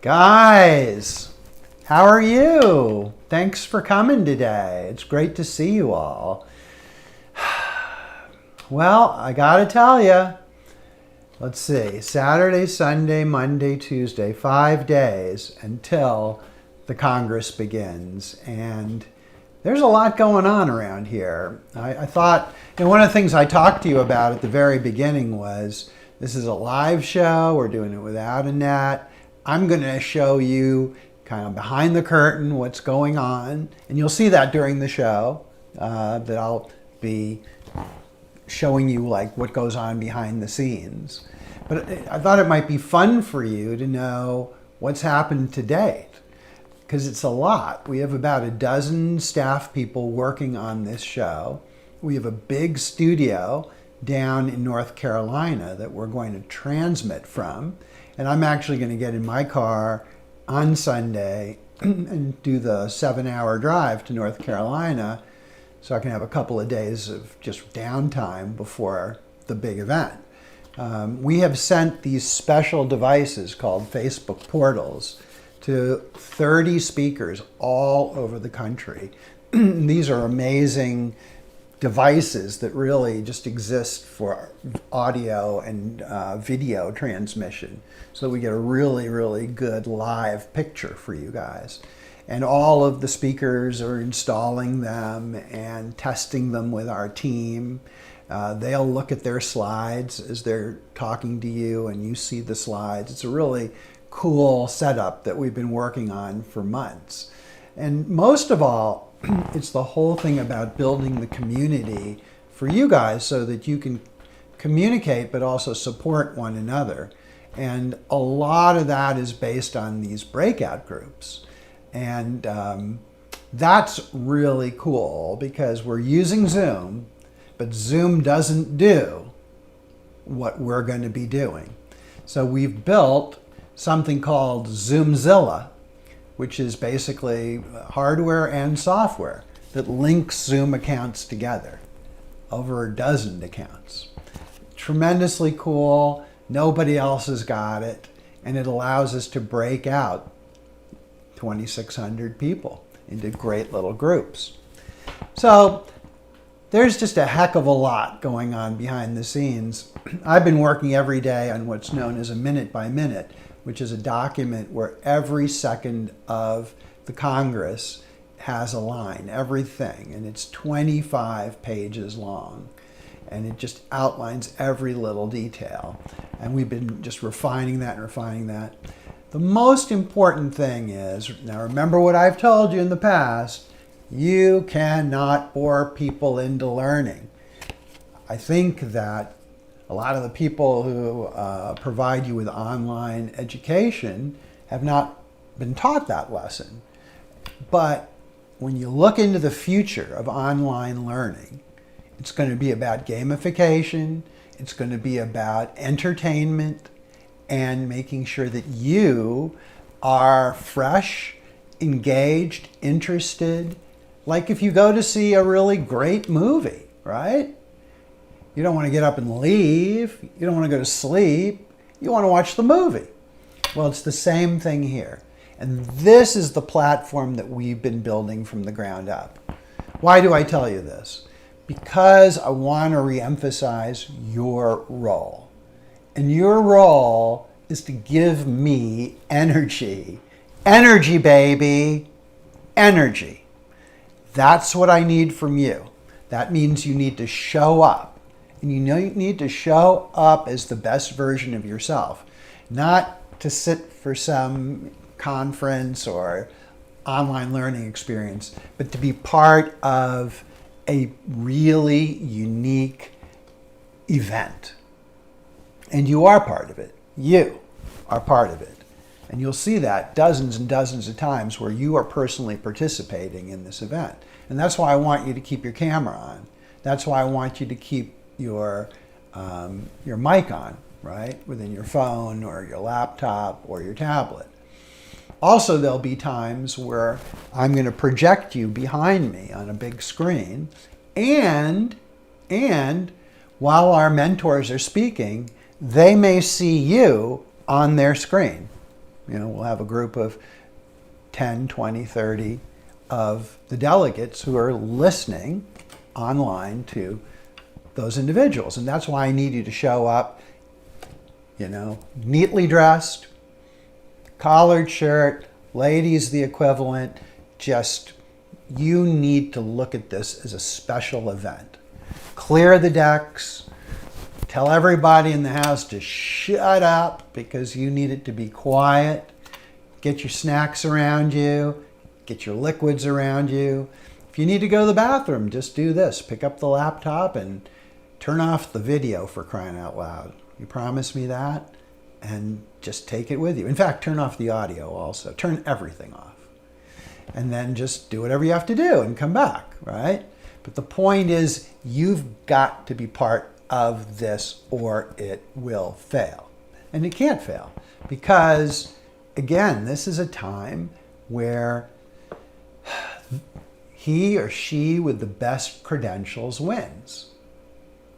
Guys, how are you? Thanks for coming today. It's great to see you all. Well, I gotta tell you, let's see, Saturday, Sunday, Monday, Tuesday, 5 days until the Congress begins. And there's a lot going on around here. I thought, one of the things I talked to you about at the very beginning was, this is a live show, we're doing it without a net. I'm going to show you kind of behind the curtain what's going on, and you'll see that during the show, that I'll be showing you like what goes on behind the scenes. But I thought it might be fun for you to know what's happened to date, because it's a lot. We have about a dozen staff people working on this show. We have a big studio down in North Carolina that we're going to transmit from. And I'm actually going to get in my car on Sunday and do the 7-hour drive to North Carolina so I can have a couple of days of just downtime before the big event. We have sent these special devices called Facebook portals to 30 speakers all over the country. These are amazing devices that really just exist for audio and video transmission, so we get a really, really good live picture for you guys. And all of the speakers are installing them and testing them with our team. They'll look at their slides as they're talking to you, and you see the slides. It's a really cool setup that we've been working on for months. And most of all, it's the whole thing about building the community for you guys so that you can communicate but also support one another. And a lot of that is based on these breakout groups. And that's really cool because we're using Zoom, but Zoom doesn't do what we're going to be doing. So we've built something called Zoomzilla, which is basically hardware and software that links Zoom accounts together, over a dozen accounts. Tremendously cool. Nobody else has got it, and it allows us to break out 2,600 people into great little groups. So there's just a heck of a lot going on behind the scenes. I've been working every day on what's known as a minute by minute, which is a document where every second of the Congress has a line, everything, and it's 25 pages long, and it just outlines every little detail. And we've been just refining that and refining that. The most important thing is, now remember what I've told you in the past, you cannot bore people into learning. I think that a lot of the people who provide you with online education have not been taught that lesson. But when you look into the future of online learning, it's going to be about gamification, it's going to be about entertainment, and making sure that you are fresh, engaged, interested. Like if you go to see a really great movie, right? You don't want to get up and leave. You don't want to go to sleep. You want to watch the movie. Well, it's the same thing here. And this is the platform that we've been building from the ground up. Why do I tell you this? Because I want to reemphasize your role. And your role is to give me energy. Energy, baby. Energy. That's what I need from you. That means you need to show up. And you need to show up as the best version of yourself, not to sit for some conference or online learning experience, but to be part of a really unique event. And you are part of it. You are part of it. And you'll see that dozens and dozens of times where you are personally participating in this event. And that's why I want you to keep your camera on. That's why I want you to keep your mic on, right? Within your phone or your laptop or your tablet. Also, there'll be times where I'm going to project you behind me on a big screen, and while our mentors are speaking, they may see you on their screen. You know, we'll have a group of 10, 20, 30 of the delegates who are listening online to those individuals. And that's why I need you to show up, you know, neatly dressed, collared shirt, ladies the equivalent. Just, you need to look at this as a special event. Clear the decks. Tell everybody in the house to shut up because you need it to be quiet. Get your snacks around you. Get your liquids around you. If you need to go to the bathroom, just do this. Pick up the laptop and turn off the video, for crying out loud. You promise me that? And just take it with you. In fact, turn off the audio also. Turn everything off. And then just do whatever you have to do and come back, right? But the point is, you've got to be part of this or it will fail. And it can't fail because, again, this is a time where he or she with the best credentials wins.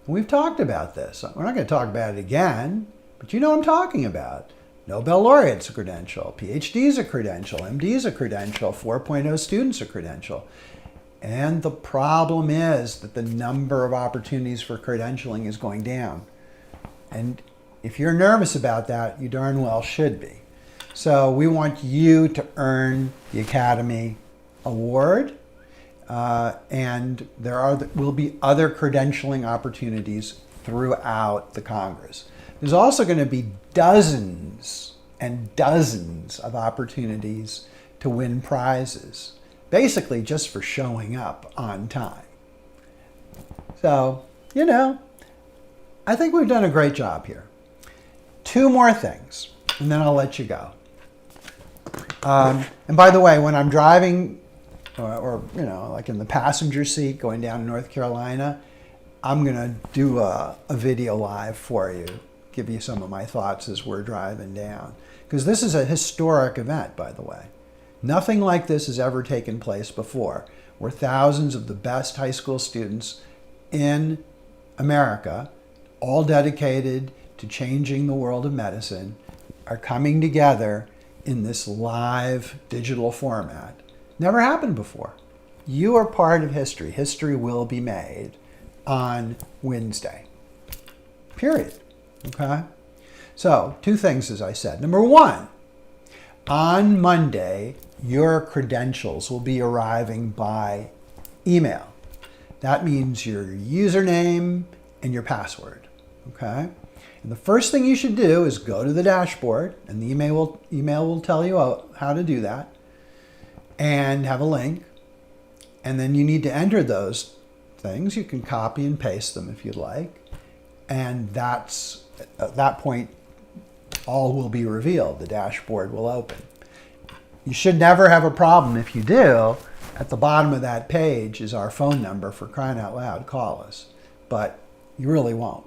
We've talked about this. We're not going to talk about it again, but you know what I'm talking about. Nobel laureate's a credential, PhD's a credential, MD's a credential, 4.0 student's a credential. And the problem is that the number of opportunities for credentialing is going down. And if you're nervous about that, you darn well should be. So we want you to earn the Academy Award. And there will be other credentialing opportunities throughout the Congress. There's also going to be dozens and dozens of opportunities to win prizes, basically just for showing up on time. So, you know, I think we've done a great job here. 2 more things, and then I'll let you go. And by the way, when I'm driving or you know, like in the passenger seat going down to North Carolina, I'm going to do a video live for you, give you some of my thoughts as we're driving down. Because this is a historic event, by the way. Nothing like this has ever taken place before, where thousands of the best high school students in America, all dedicated to changing the world of medicine, are coming together in this live digital format. Never happened before. You are part of history. History will be made on Wednesday. Period. Okay? So, 2 things, as I said. Number 1, on Monday, your credentials will be arriving by email. That means your username and your password. Okay? And the first thing you should do is go to the dashboard, and the email will tell you how to do that, and have a link. And then you need to enter those things. You can copy and paste them if you'd like. And that's, at that point, all will be revealed. The dashboard will open. You should never have a problem. If you do, at the bottom of that page is our phone number. For crying out loud, call us. But you really won't.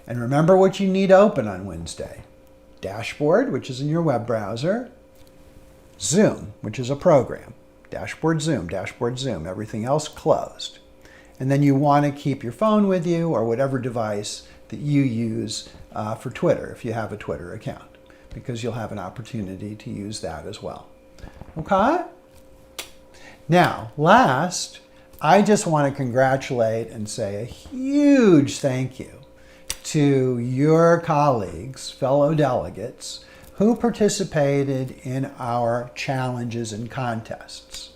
And remember what you need open on Wednesday. Dashboard, which is in your web browser. Zoom, which is a program. Dashboard Zoom, everything else closed. And then you want to keep your phone with you or whatever device that you use for Twitter, if you have a Twitter account, because you'll have an opportunity to use that as well. Okay? Now, last, I just want to congratulate and say a huge thank you to your colleagues, fellow delegates, who participated in our challenges and contests,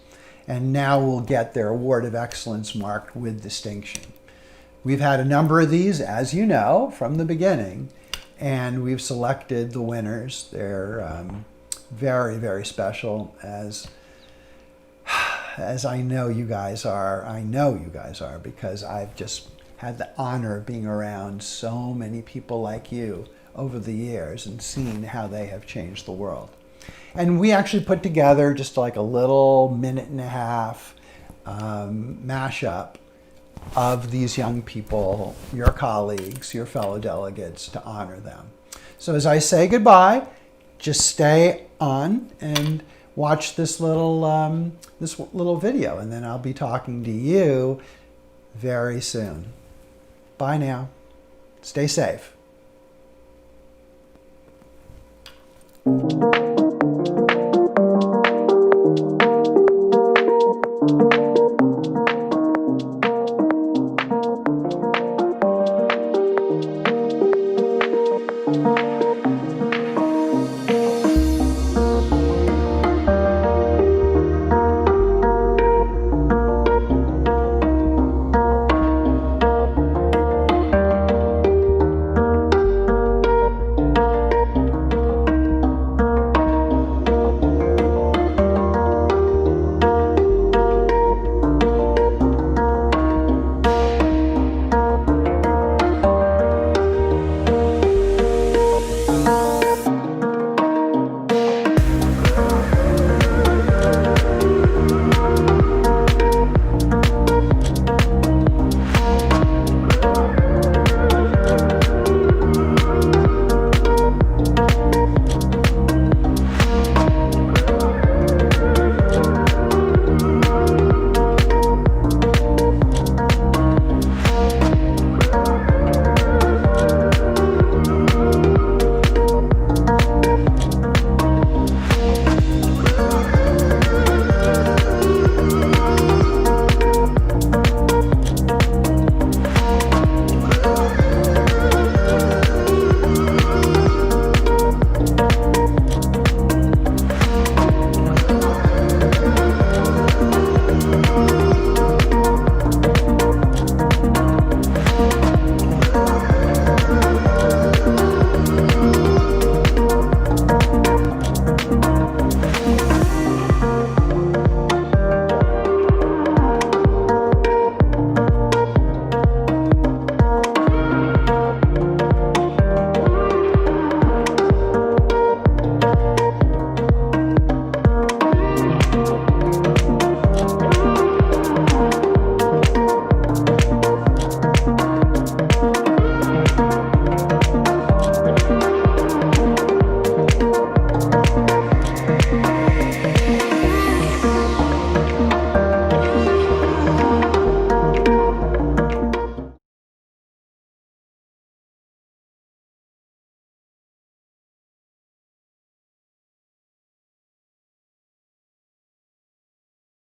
and now will get their Award of Excellence marked with distinction. We've had a number of these, as you know, from the beginning, and we've selected the winners. They're very, very special, as I know you guys are. I know you guys are, because I've just had the honor of being around so many people like you over the years and seen how they have changed the world. And we actually put together just like a little 1.5 minute mashup of these young people, your colleagues, your fellow delegates, to honor them. So as I say goodbye, just stay on and watch this little video, and then I'll be talking to you very soon. Bye now. Stay safe.